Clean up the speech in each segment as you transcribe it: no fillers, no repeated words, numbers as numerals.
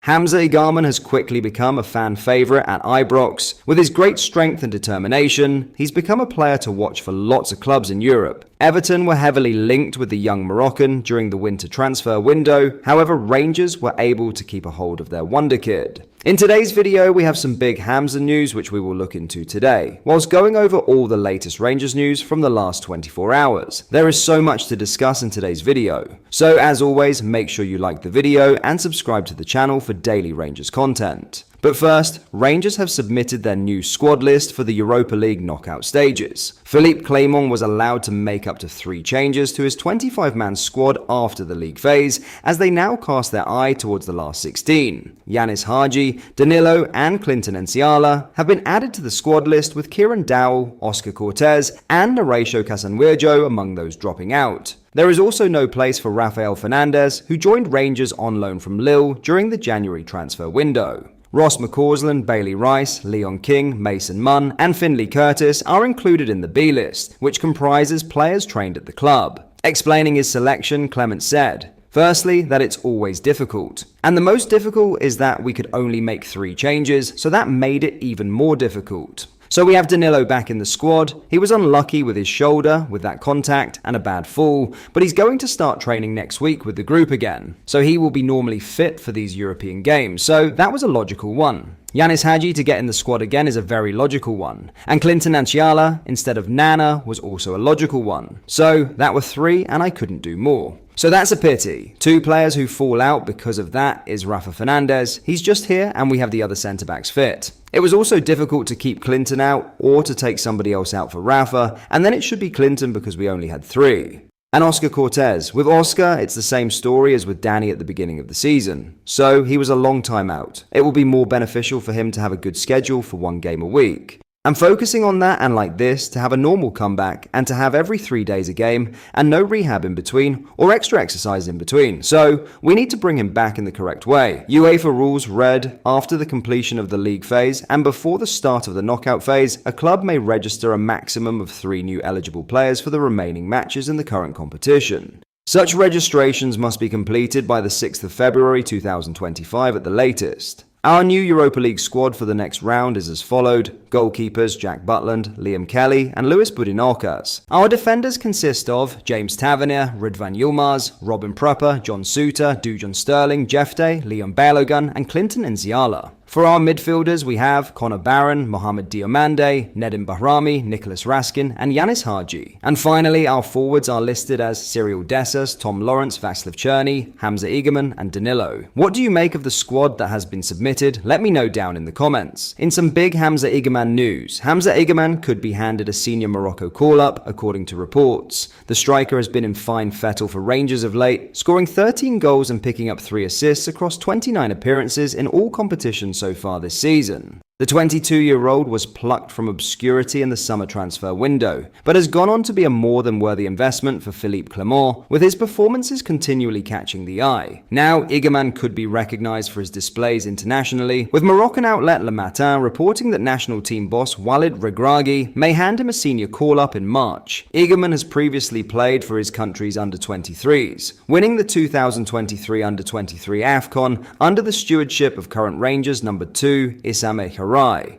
Hamza Igamane has quickly become a fan favourite at Ibrox. With his great strength and determination, he's become a player to watch for lots of clubs in Europe. Everton were heavily linked with the young Moroccan during the winter transfer window, however Rangers were able to keep a hold of their wonder kid. In today's video, we have some big Hamza news which we will look into today, whilst going over all the latest Rangers news from the last 24 hours. There is so much to discuss in today's video. So as always, make sure you like the video and subscribe to the channel for daily Rangers content. But first, Rangers have submitted their new squad list for the Europa League knockout stages. Philippe Clement was allowed to make up to 3 changes to his 25-man squad after the league phase, as they now cast their eye towards the last 16. Yanis Hadji, Danilo and Clinton Enciala have been added to the squad list, with Kieran Dowell, Oscar Cortez and Horatio Casanwirjo among those dropping out. There is also no place for Rafael Fernandez, who joined Rangers on loan from Lille during the January transfer window. Ross McCausland, Bailey Rice, Leon King, Mason Munn and Finlay Curtis are included in the B list, which comprises players trained at the club. Explaining his selection, Clement said, "Firstly, that it's always difficult. And the most difficult is that we could only make 3 changes, so that made it even more difficult. So we have Danilo back in the squad. He was unlucky with his shoulder, with that contact and a bad fall, but he's going to start training next week with the group again. So he will be normally fit for these European games. So that was a logical one. Yanis Hadji to get in the squad again is a very logical one. And Clinton Enciala instead of Nana was also a logical one. So that were 3 and I couldn't do more. So that's a pity. 2 players who fall out because of that is Rafa Fernandez. He's just here and we have the other centre-backs fit. It was also difficult to keep Clinton out or to take somebody else out for Rafa, and then it should be Clinton because we only had 3. And Oscar Cortez. With Oscar, it's the same story as with Danny at the beginning of the season. So he was a long time out. It will be more beneficial for him to have a good schedule for 1 game a week. I'm focusing on that and like this to have a normal comeback and to have every 3 days a game and no rehab in between or extra exercise in between. So we need to bring him back in the correct way. UEFA rules read, after the completion of the league phase and before the start of the knockout phase, a club may register a maximum of 3 new eligible players for the remaining matches in the current competition. Such registrations must be completed by the 6th of February 2025 at the latest. Our new Europa League squad for the next round is as followed: goalkeepers Jack Butland, Liam Kelly and Luis Budinokas. Our defenders consist of James Tavernier, Ridvan Yilmaz, Robin Prupper, John Suter, Dujon Sterling, Jefte, Leon Balogun and Clinton Enciala. For our midfielders, we have Connor Barron, Mohamed Diomande, Nedim Bahrami, Nicholas Raskin, and Yanis Hadji. And finally, our forwards are listed as Cyril Dessers, Tom Lawrence, Václav Černý, Hamza Igamane, and Danilo. What do you make of the squad that has been submitted? Let me know down in the comments. In some big Hamza Igamane news, Hamza Igamane could be handed a senior Morocco call-up, according to reports. The striker has been in fine fettle for Rangers of late, scoring 13 goals and picking up 3 assists across 29 appearances in all competitions so far this season. The 22-year-old was plucked from obscurity in the summer transfer window, but has gone on to be a more than worthy investment for Philippe Clement, with his performances continually catching the eye. Now, Igamane could be recognised for his displays internationally, with Moroccan outlet Le Matin reporting that national team boss Walid Regragui may hand him a senior call-up in March. Igamane has previously played for his country's under-23s, winning the 2023 under-23 AFCON under the stewardship of current Rangers number 2 Issam Echari.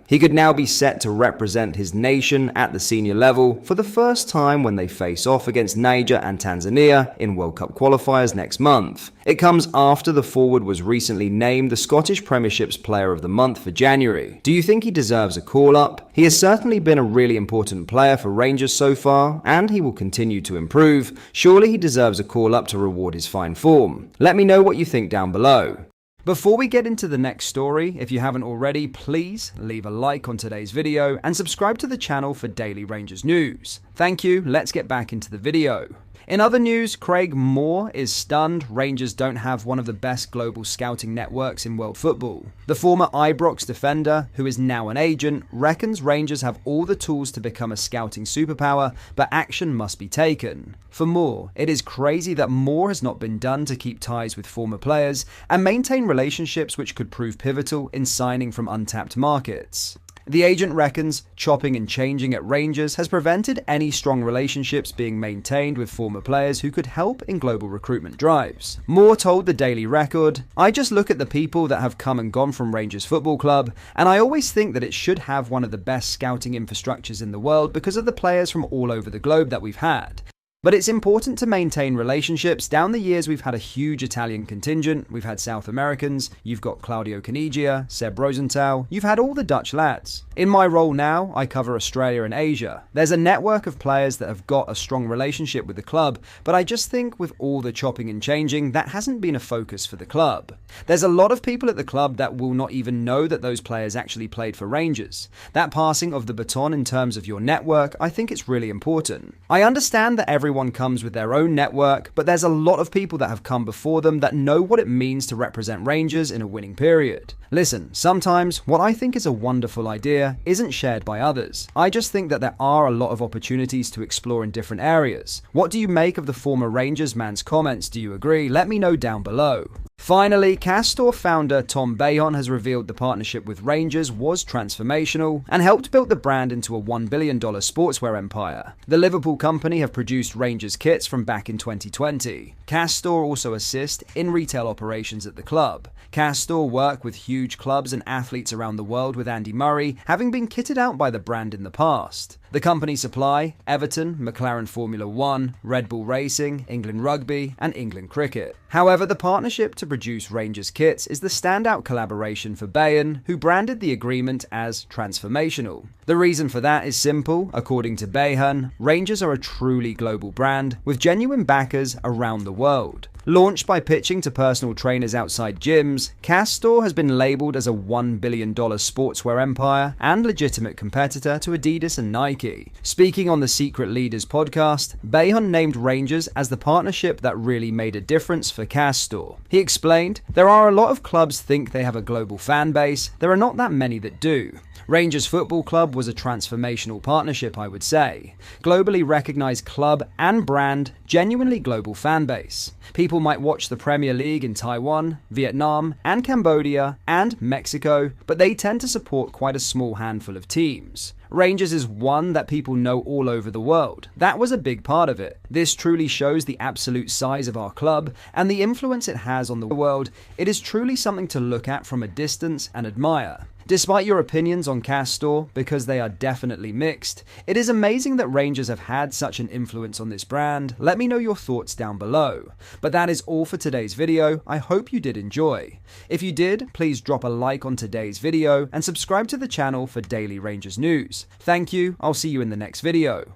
He could now be set to represent his nation at the senior level for the first time when they face off against Niger and Tanzania in World Cup qualifiers next month. It comes after the forward was recently named the Scottish Premiership's Player of the Month for January. Do you think he deserves a call-up? He has certainly been a really important player for Rangers so far, and he will continue to improve. Surely he deserves a call-up to reward his fine form. Let me know what you think down below. Before we get into the next story, if you haven't already, please leave a like on today's video and subscribe to the channel for daily Rangers news. Thank you, let's get back into the video. In other news, Craig Moore is stunned Rangers don't have one of the best global scouting networks in world football. The former Ibrox defender, who is now an agent, reckons Rangers have all the tools to become a scouting superpower, but action must be taken. For Moore, it is crazy that more has not been done to keep ties with former players and maintain relationships which could prove pivotal in signing from untapped markets. The agent reckons chopping and changing at Rangers has prevented any strong relationships being maintained with former players who could help in global recruitment drives. Moore told the Daily Record, "I just look at the people that have come and gone from Rangers Football Club, and I always think that it should have one of the best scouting infrastructures in the world because of the players from all over the globe that we've had. But it's important to maintain relationships. Down the years, we've had a huge Italian contingent, we've had South Americans, you've got Claudio Canigia, Seb Rosenthal, you've had all the Dutch lads. In my role now, I cover Australia and Asia. There's a network of players that have got a strong relationship with the club, but I just think with all the chopping and changing, that hasn't been a focus for the club. There's a lot of people at the club that will not even know that those players actually played for Rangers. That passing of the baton in terms of your network, I think it's really important. I understand that everyone comes with their own network, but there's a lot of people that have come before them that know what it means to represent Rangers in a winning period. Listen, sometimes what I think is a wonderful idea isn't shared by others. I just think that there are a lot of opportunities to explore in different areas. What do you make of the former Rangers man's comments? Do you agree? Let me know down below. Finally, Castore founder Tom Bejon has revealed the partnership with Rangers was transformational and helped build the brand into a $1 billion sportswear empire. The Liverpool company have produced Rangers kits from back in 2020. Castore also assist in retail operations at the club. Castore work with huge clubs and athletes around the world, with Andy Murray having been kitted out by the brand in the past. The company supply Everton, McLaren Formula One, Red Bull Racing, England Rugby, and England Cricket. However, the partnership to produce Rangers kits is the standout collaboration for Bejon, who branded the agreement as transformational. The reason for that is simple. According to Bejon, Rangers are a truly global brand with genuine backers around the world. Launched by pitching to personal trainers outside gyms, Castore has been labelled as a $1 billion sportswear empire and legitimate competitor to Adidas and Nike. Speaking on the Secret Leaders podcast, Bejon named Rangers as the partnership that really made a difference for Castore. He explained, "There are a lot of clubs think they have a global fan base. There are not that many that do. Rangers Football Club was a transformational partnership, I would say. Globally recognised club and brand, genuinely global fan base. People might watch the Premier League in Taiwan, Vietnam, and Cambodia, and Mexico, but they tend to support quite a small handful of teams. Rangers is one that people know all over the world. That was a big part of it. This truly shows the absolute size of our club and the influence it has on the world. It is truly something to look at from a distance and admire." Despite your opinions on Castore, because they are definitely mixed, it is amazing that Rangers have had such an influence on this brand. Let me know your thoughts down below. But that is all for today's video. I hope you did enjoy. If you did, please drop a like on today's video and subscribe to the channel for daily Rangers news. Thank you. I'll see you in the next video.